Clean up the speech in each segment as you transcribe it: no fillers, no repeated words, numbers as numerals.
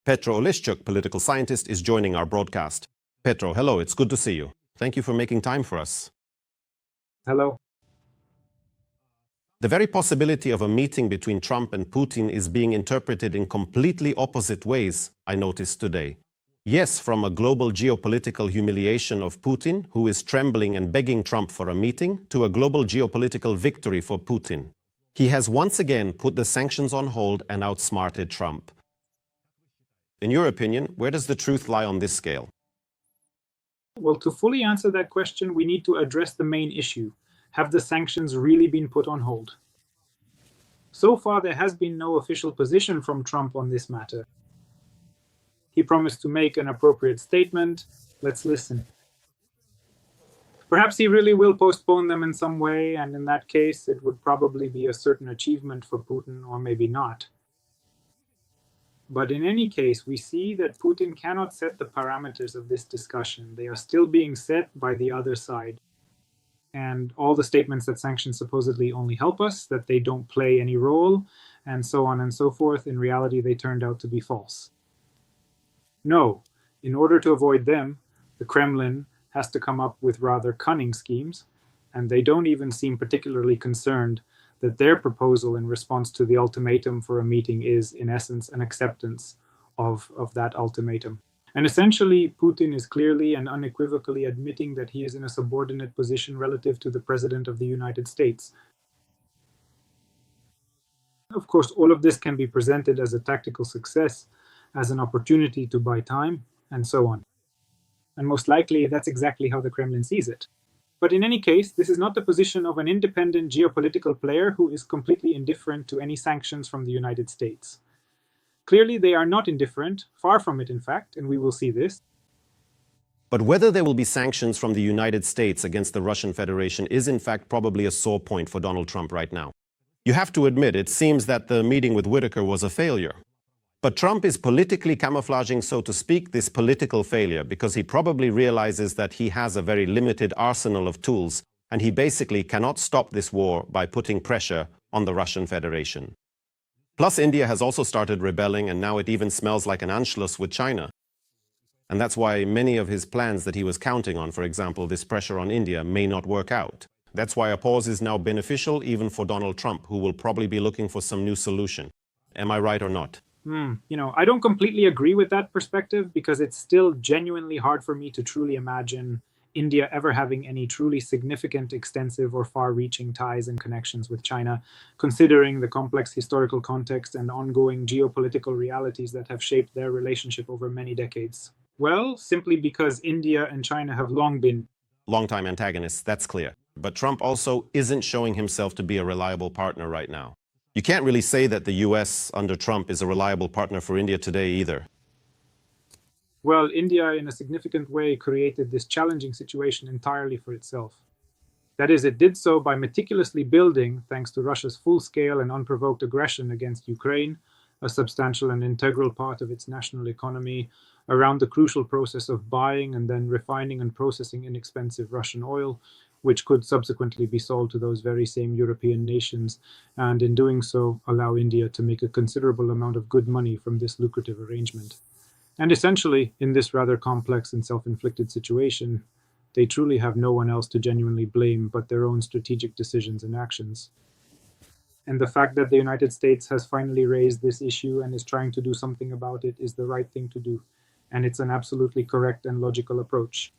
Petro Oleshchuk, political scientist, is joining our broadcast. Petro, hello, it's good to see you. Thank you for making time for us. Hello. The very possibility of a meeting between Trump and Putin is being interpreted in completely opposite ways, I noticed today. Yes, from a global geopolitical humiliation of Putin, who is trembling and begging Trump for a meeting, to a global geopolitical victory for Putin. He has once again put the sanctions on hold and outsmarted Trump. In your opinion, where does the truth lie on this scale? Well, to fully answer that question, we need to address the main issue. Have the sanctions really been put on hold? So far, there has been no official position from Trump on this matter. He promised to make an appropriate statement. Let's listen. Perhaps he really will postpone them in some way, and in that case, it would probably be a certain achievement for Putin, or maybe not. But in any case, we see that Putin cannot set the parameters of this discussion. They are still being set by the other side. And all the statements that sanctions supposedly only help us, that they don't play any role, and so on and so forth, in reality, they turned out to be false. No, in order to avoid them, the Kremlin has to come up with rather cunning schemes, and they don't even seem particularly concerned that their proposal in response to the ultimatum for a meeting is, in essence, an acceptance of that ultimatum. And essentially, Putin is clearly and unequivocally admitting that he is in a subordinate position relative to the President of the United States. Of course, all of this can be presented as a tactical success, as an opportunity to buy time, and so on. And most likely, that's exactly how the Kremlin sees it. But in any case, this is not the position of an independent geopolitical player who is completely indifferent to any sanctions from the United States. Clearly, they are not indifferent, far from it in fact, and we will see this. But whether there will be sanctions from the United States against the Russian Federation is in fact probably a sore point for Donald Trump right now. You have to admit, it seems that the meeting with Whitaker was a failure. But Trump is politically camouflaging, so to speak, this political failure because he probably realizes that he has a very limited arsenal of tools and he basically cannot stop this war by putting pressure on the Russian Federation. Plus, India has also started rebelling and now it even smells like an Anschluss with China. And that's why many of his plans that he was counting on, for example, this pressure on India, may not work out. That's why a pause is now beneficial even for Donald Trump, who will probably be looking for some new solution. Am I right or not? I don't completely agree with that perspective because it's still genuinely hard for me to truly imagine India ever having any truly significant, extensive, or far-reaching ties and connections with China, considering the complex historical context and ongoing geopolitical realities that have shaped their relationship over many decades. Well, simply because India and China have long been longtime antagonists, that's clear. But Trump also isn't showing himself to be a reliable partner right now. You can't really say that the US under Trump is a reliable partner for India today either. Well, India in a significant way created this challenging situation entirely for itself. That is, it did so by meticulously building, thanks to Russia's full-scale and unprovoked aggression against Ukraine, a substantial and integral part of its national economy, around the crucial process of buying and then refining and processing inexpensive Russian oil, which could subsequently be sold to those very same European nations, and in doing so, allow India to make a considerable amount of good money from this lucrative arrangement. And essentially, in this rather complex and self-inflicted situation, they truly have no one else to genuinely blame but their own strategic decisions and actions. And the fact that the United States has finally raised this issue and is trying to do something about it is the right thing to do. And it's an absolutely correct and logical approach.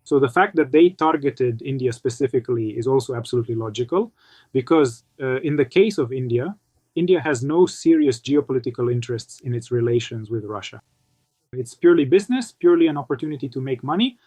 So the fact that they targeted India specifically is also absolutely logical, because in the case of India, India has no serious geopolitical interests in its relations with Russia. It's purely business, purely an opportunity to make money,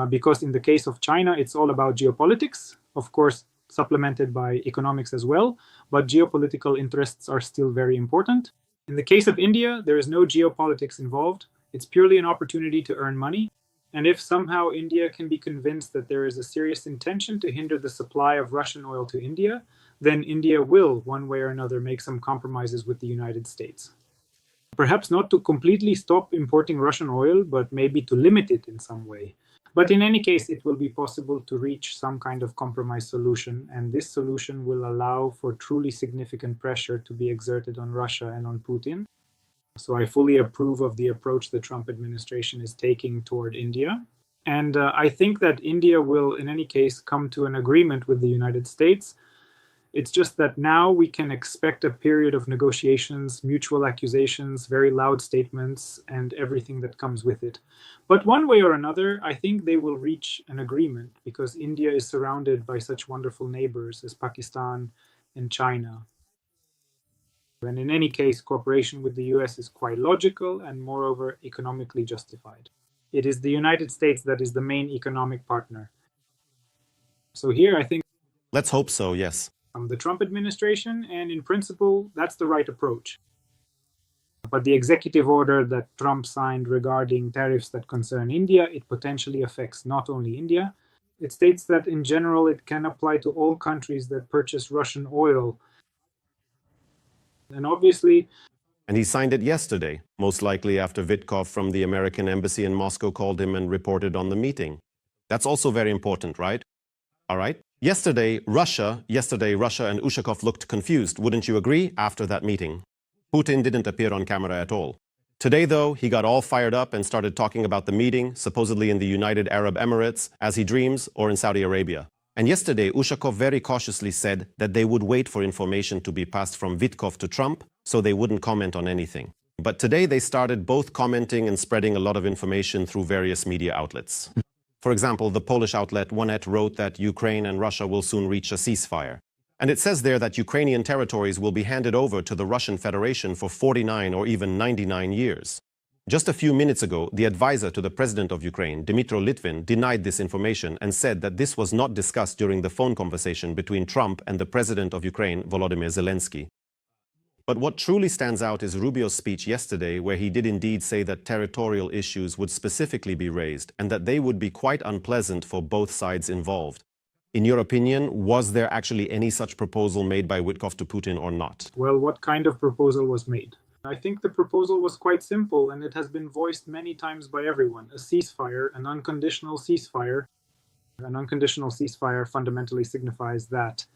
because in the case of China, it's all about geopolitics, of course, supplemented by economics as well, but geopolitical interests are still very important. In the case of India, there is no geopolitics involved. It's purely an opportunity to earn money. And if somehow India can be convinced that there is a serious intention to hinder the supply of Russian oil to India, then India will, one way or another, make some compromises with the United States. Perhaps not to completely stop importing Russian oil, but maybe to limit it in some way. But in any case, it will be possible to reach some kind of compromise solution, and this solution will allow for truly significant pressure to be exerted on Russia and on Putin. So I fully approve of the approach the Trump administration is taking toward India. And I think that India will, in any case, come to an agreement with the United States. It's just that now we can expect a period of negotiations, mutual accusations, very loud statements, and everything that comes with it. But one way or another, I think they will reach an agreement because India is surrounded by such wonderful neighbors as Pakistan and China. And in any case, cooperation with the US is quite logical and moreover economically justified. It is the United States that is the main economic partner. So here I think Let's hope so, yes. The Trump administration, and in principle, that's the right approach. But the executive order that Trump signed regarding tariffs that concern India, it potentially affects not only India. It states that in general it can apply to all countries that purchase Russian oil. And obviously, And he signed it yesterday, most likely after Vitkov from the American embassy in Moscow called him and reported on the meeting. That's also very important, right? All right. Yesterday, Russia and Ushakov looked confused, wouldn't you agree, after that meeting? Putin didn't appear on camera at all. Today, though, he got all fired up and started talking about the meeting, supposedly in the United Arab Emirates, as he dreams, or in Saudi Arabia. And yesterday, Ushakov very cautiously said that they would wait for information to be passed from Vitkov to Trump, so they wouldn't comment on anything. But today they started both commenting and spreading a lot of information through various media outlets. For example, the Polish outlet Onet wrote that Ukraine and Russia will soon reach a ceasefire. And it says there that Ukrainian territories will be handed over to the Russian Federation for 49 or even 99 years. Just a few minutes ago, the advisor to the president of Ukraine, Dmytro Litvin, denied this information and said that this was not discussed during the phone conversation between Trump and the president of Ukraine, Volodymyr Zelensky. But what truly stands out is Rubio's speech yesterday, where he did indeed say that territorial issues would specifically be raised and that they would be quite unpleasant for both sides involved. In your opinion, was there actually any such proposal made by Vitkov to Putin or not? Well, what kind of proposal was made? I think the proposal was quite simple and it has been voiced many times by everyone. A ceasefire, an unconditional ceasefire. An unconditional ceasefire fundamentally signifies that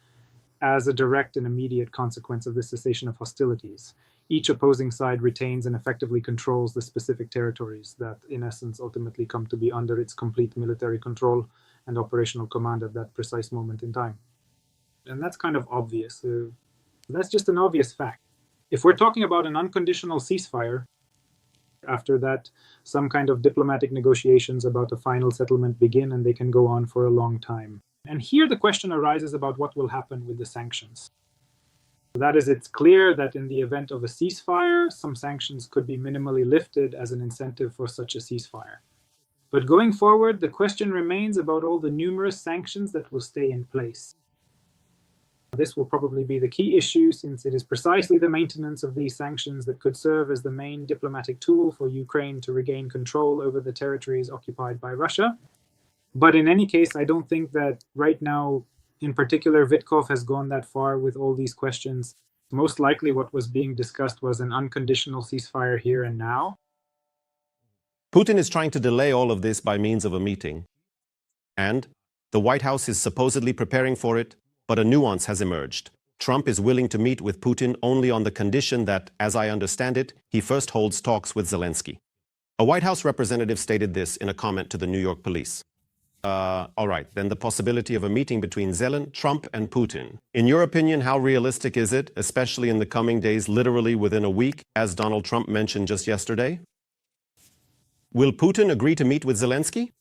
as a direct and immediate consequence of the cessation of hostilities, each opposing side retains and effectively controls the specific territories that, in essence, ultimately come to be under its complete military control and operational command at that precise moment in time. And that's kind of obvious. That's just an obvious fact. If we're talking about an unconditional ceasefire, after that, some kind of diplomatic negotiations about a final settlement begin, and they can go on for a long time. And here the question arises about what will happen with the sanctions. That is, it's clear that in the event of a ceasefire, some sanctions could be minimally lifted as an incentive for such a ceasefire. But going forward, the question remains about all the numerous sanctions that will stay in place. This will probably be the key issue, since it is precisely the maintenance of these sanctions that could serve as the main diplomatic tool for Ukraine to regain control over the territories occupied by Russia. But in any case, I don't think that right now, in particular, Vitkov has gone that far with all these questions. Most likely what was being discussed was an unconditional ceasefire here and now. Putin is trying to delay all of this by means of a meeting. And the White House is supposedly preparing for it, but a nuance has emerged. Trump is willing to meet with Putin only on the condition that, as I understand it, he first holds talks with Zelensky. A White House representative stated this in a comment to the New York police. All right, then the possibility of a meeting between Trump and Putin. In your opinion, how realistic is it, especially in the coming days, literally within a week, as Donald Trump mentioned just yesterday? Will Putin agree to meet with Zelensky?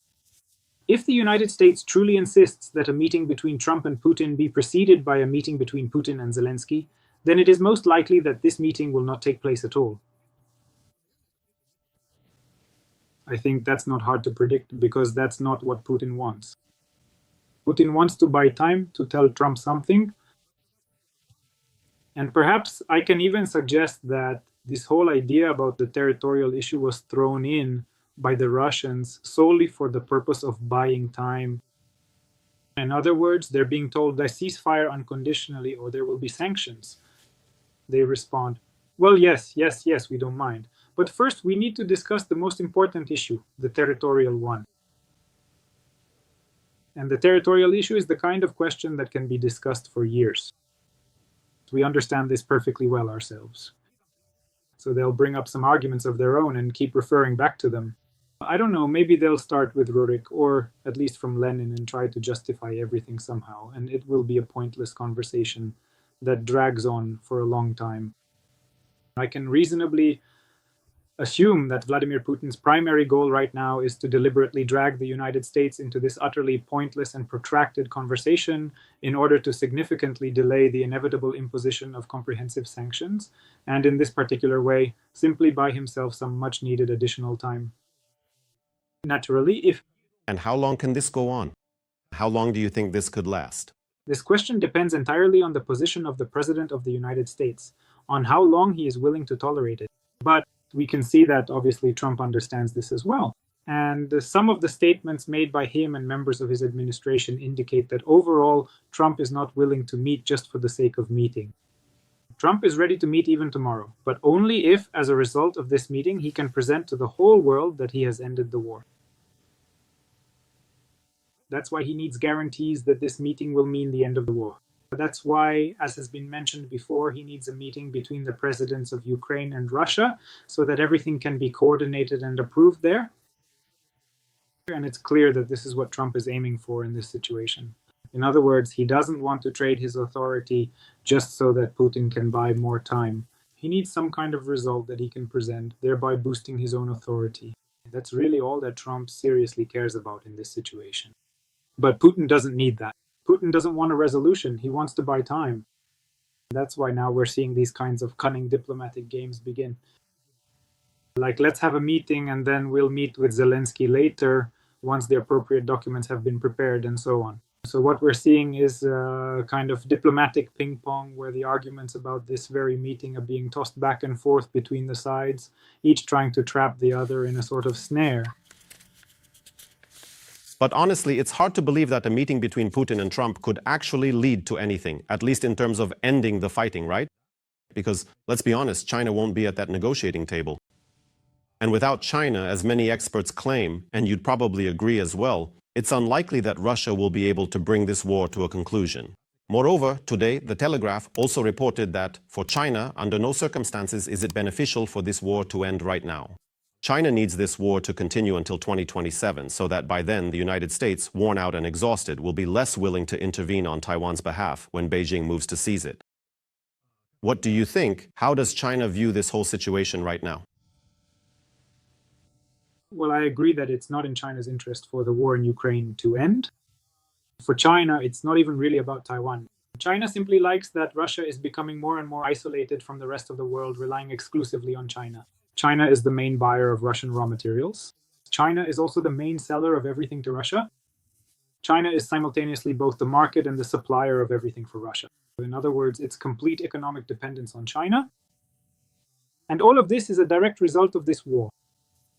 If the United States truly insists that a meeting between Trump and Putin be preceded by a meeting between Putin and Zelensky, then it is most likely that this meeting will not take place at all. I think that's not hard to predict because that's not what Putin wants. Putin wants to buy time to tell Trump something. And perhaps I can even suggest that this whole idea about the territorial issue was thrown in by the Russians solely for the purpose of buying time. In other words, they're being told they ceasefire unconditionally or there will be sanctions. They respond, well, yes, we don't mind. But first, we need to discuss the most important issue, the territorial one. And the territorial issue is the kind of question that can be discussed for years. We understand this perfectly well ourselves. So they'll bring up some arguments of their own and keep referring back to them. I don't know, maybe they'll start with Rurik, or at least from Lenin, and try to justify everything somehow, and it will be a pointless conversation that drags on for a long time. I can reasonably assume that Vladimir Putin's primary goal right now is to deliberately drag the United States into this utterly pointless and protracted conversation in order to significantly delay the inevitable imposition of comprehensive sanctions, and in this particular way, simply buy himself some much-needed additional time. Naturally, if... And how long can this go on? How long do you think this could last? This question depends entirely on the position of the President of the United States, on how long he is willing to tolerate it. But we can see that obviously Trump understands this as well. And some of the statements made by him and members of his administration indicate that overall, Trump is not willing to meet just for the sake of meeting. Trump is ready to meet even tomorrow, but only if, as a result of this meeting, he can present to the whole world that he has ended the war. That's why he needs guarantees that this meeting will mean the end of the war. That's why, as has been mentioned before, he needs a meeting between the presidents of Ukraine and Russia so that everything can be coordinated and approved there. And it's clear that this is what Trump is aiming for in this situation. In other words, he doesn't want to trade his authority just so that Putin can buy more time. He needs some kind of result that he can present, thereby boosting his own authority. That's really all that Trump seriously cares about in this situation. But Putin doesn't need that. Putin doesn't want a resolution. He wants to buy time. That's why now we're seeing these kinds of cunning diplomatic games begin. Like, let's have a meeting and then we'll meet with Zelensky later once the appropriate documents have been prepared and so on. So what we're seeing is a kind of diplomatic ping pong where the arguments about this very meeting are being tossed back and forth between the sides, each trying to trap the other in a sort of snare. But honestly, it's hard to believe that a meeting between Putin and Trump could actually lead to anything, at least in terms of ending the fighting, right? Because, let's be honest, China won't be at that negotiating table. And without China, as many experts claim, and you'd probably agree as well, it's unlikely that Russia will be able to bring this war to a conclusion. Moreover, today, The Telegraph also reported that, for China, under no circumstances is it beneficial for this war to end right now. China needs this war to continue until 2027, so that by then the United States, worn out and exhausted, will be less willing to intervene on Taiwan's behalf when Beijing moves to seize it. What do you think? How does China view this whole situation right now? Well, I agree that it's not in China's interest for the war in Ukraine to end. For China, it's not even really about Taiwan. China simply likes that Russia is becoming more and more isolated from the rest of the world, relying exclusively on China. China is the main buyer of Russian raw materials. China is also the main seller of everything to Russia. China is simultaneously both the market and the supplier of everything for Russia. In other words, it's complete economic dependence on China. And all of this is a direct result of this war.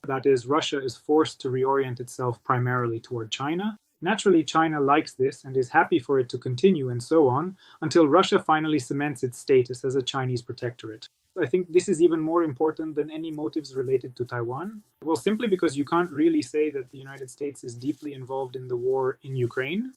That is, Russia is forced to reorient itself primarily toward China. Naturally, China likes this and is happy for it to continue and so on, until Russia finally cements its status as a Chinese protectorate. I think this is even more important than any motives related to Taiwan. Well, simply because you can't really say that the United States is deeply involved in the war in Ukraine.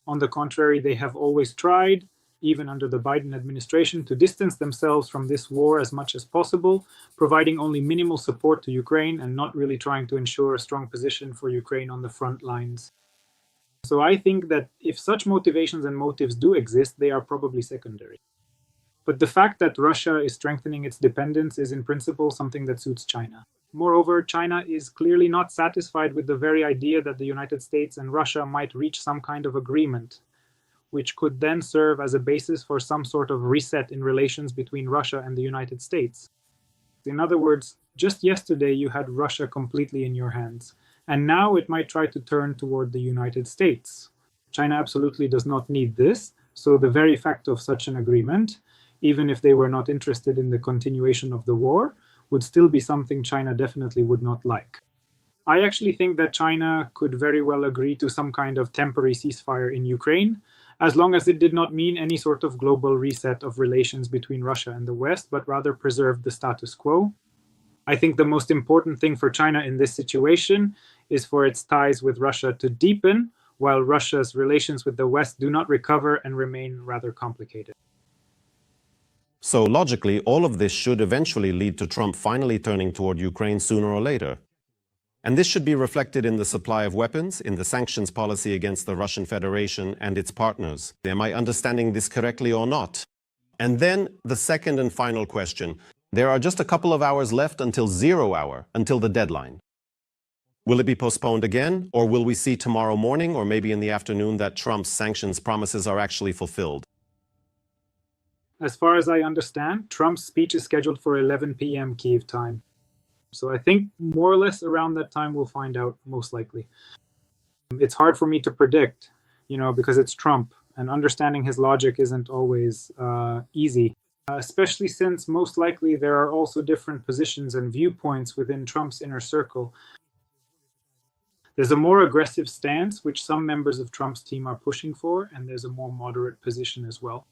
On the contrary, they have always tried, even under the Biden administration, to distance themselves from this war as much as possible, providing only minimal support to Ukraine and not really trying to ensure a strong position for Ukraine on the front lines. So I think that if such motivations and motives do exist, they are probably secondary. But the fact that Russia is strengthening its dependence is in principle something that suits China. Moreover, China is clearly not satisfied with the very idea that the United States and Russia might reach some kind of agreement, which could then serve as a basis for some sort of reset in relations between Russia and the United States. In other words, just yesterday you had Russia completely in your hands, and now it might try to turn toward the United States. China absolutely does not need this, so the very fact of such an agreement, even if they were not interested in the continuation of the war, would still be something China definitely would not like. I actually think that China could very well agree to some kind of temporary ceasefire in Ukraine, as long as it did not mean any sort of global reset of relations between Russia and the West, but rather preserved the status quo. I think the most important thing for China in this situation is for its ties with Russia to deepen, while Russia's relations with the West do not recover and remain rather complicated. So logically, all of this should eventually lead to Trump finally turning toward Ukraine sooner or later. And this should be reflected in the supply of weapons, in the sanctions policy against the Russian Federation and its partners. Am I understanding this correctly or not? And then the second and final question. There are just a couple of hours left until 0 hour, until the deadline. Will it be postponed again, or will we see tomorrow morning or maybe in the afternoon that Trump's sanctions promises are actually fulfilled? As far as I understand, Trump's speech is scheduled for 11 p.m. Kyiv time. So I think more or less around that time we'll find out, most likely. It's hard for me to predict, because it's Trump, and understanding his logic isn't always easy, especially since most likely there are also different positions and viewpoints within Trump's inner circle. There's a more aggressive stance, which some members of Trump's team are pushing for, and there's a more moderate position as well.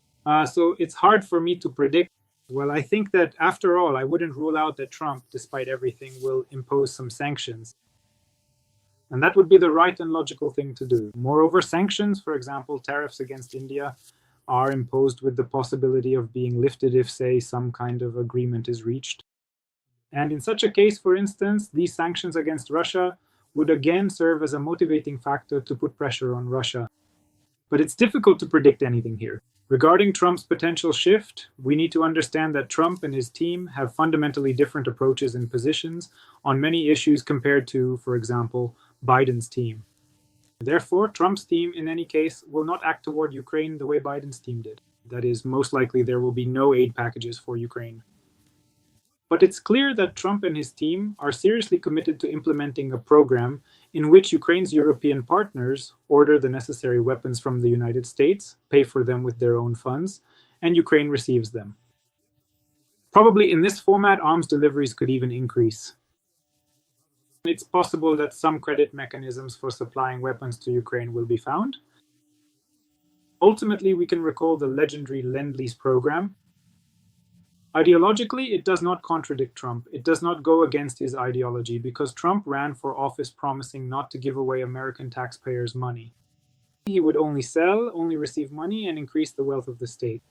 So it's hard for me to predict. Well, I think that after all, I wouldn't rule out that Trump, despite everything, will impose some sanctions. And that would be the right and logical thing to do. Moreover, sanctions, for example, tariffs against India, are imposed with the possibility of being lifted if, say, some kind of agreement is reached. And in such a case, for instance, these sanctions against Russia would again serve as a motivating factor to put pressure on Russia. But it's difficult to predict anything here. Regarding Trump's potential shift, we need to understand that Trump and his team have fundamentally different approaches and positions on many issues compared to, for example, Biden's team. Therefore, Trump's team, in any case, will not act toward Ukraine the way Biden's team did. That is, most likely there will be no aid packages for Ukraine. But it's clear that Trump and his team are seriously committed to implementing a program in which Ukraine's European partners order the necessary weapons from the United States, pay for them with their own funds, and Ukraine receives them. Probably in this format, arms deliveries could even increase. It's possible that some credit mechanisms for supplying weapons to Ukraine will be found. Ultimately, we can recall the legendary Lend-Lease program. Ideologically, it does not contradict Trump. It does not go against his ideology because Trump ran for office promising not to give away American taxpayers' money. He would only sell, only receive money, and increase the wealth of the state.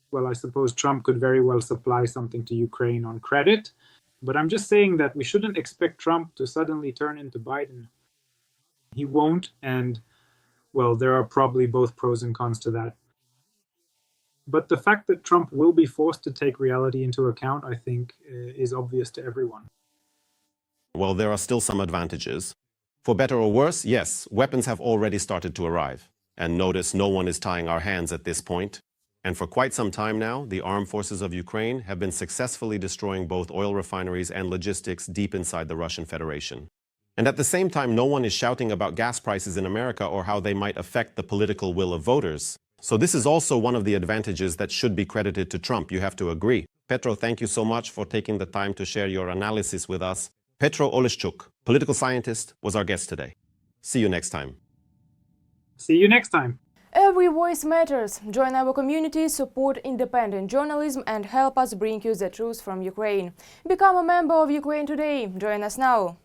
Well, I suppose Trump could very well supply something to Ukraine on credit, but I'm just saying that we shouldn't expect Trump to suddenly turn into Biden. He won't, and, well, there are probably both pros and cons to that. But the fact that Trump will be forced to take reality into account, I think, is obvious to everyone. Well, there are still some advantages. For better or worse, yes, weapons have already started to arrive. And notice no one is tying our hands at this point. And for quite some time now, the armed forces of Ukraine have been successfully destroying both oil refineries and logistics deep inside the Russian Federation. And at the same time, no one is shouting about gas prices in America or how they might affect the political will of voters. So this is also one of the advantages that should be credited to Trump. You have to agree. Petro, thank you so much for taking the time to share your analysis with us. Petro Oleshchuk, political scientist, was our guest today. See you next time. See you next time. Every voice matters. Join our community, support independent journalism and help us bring you the truth from Ukraine. Become a member of Ukraine Today. Join us now.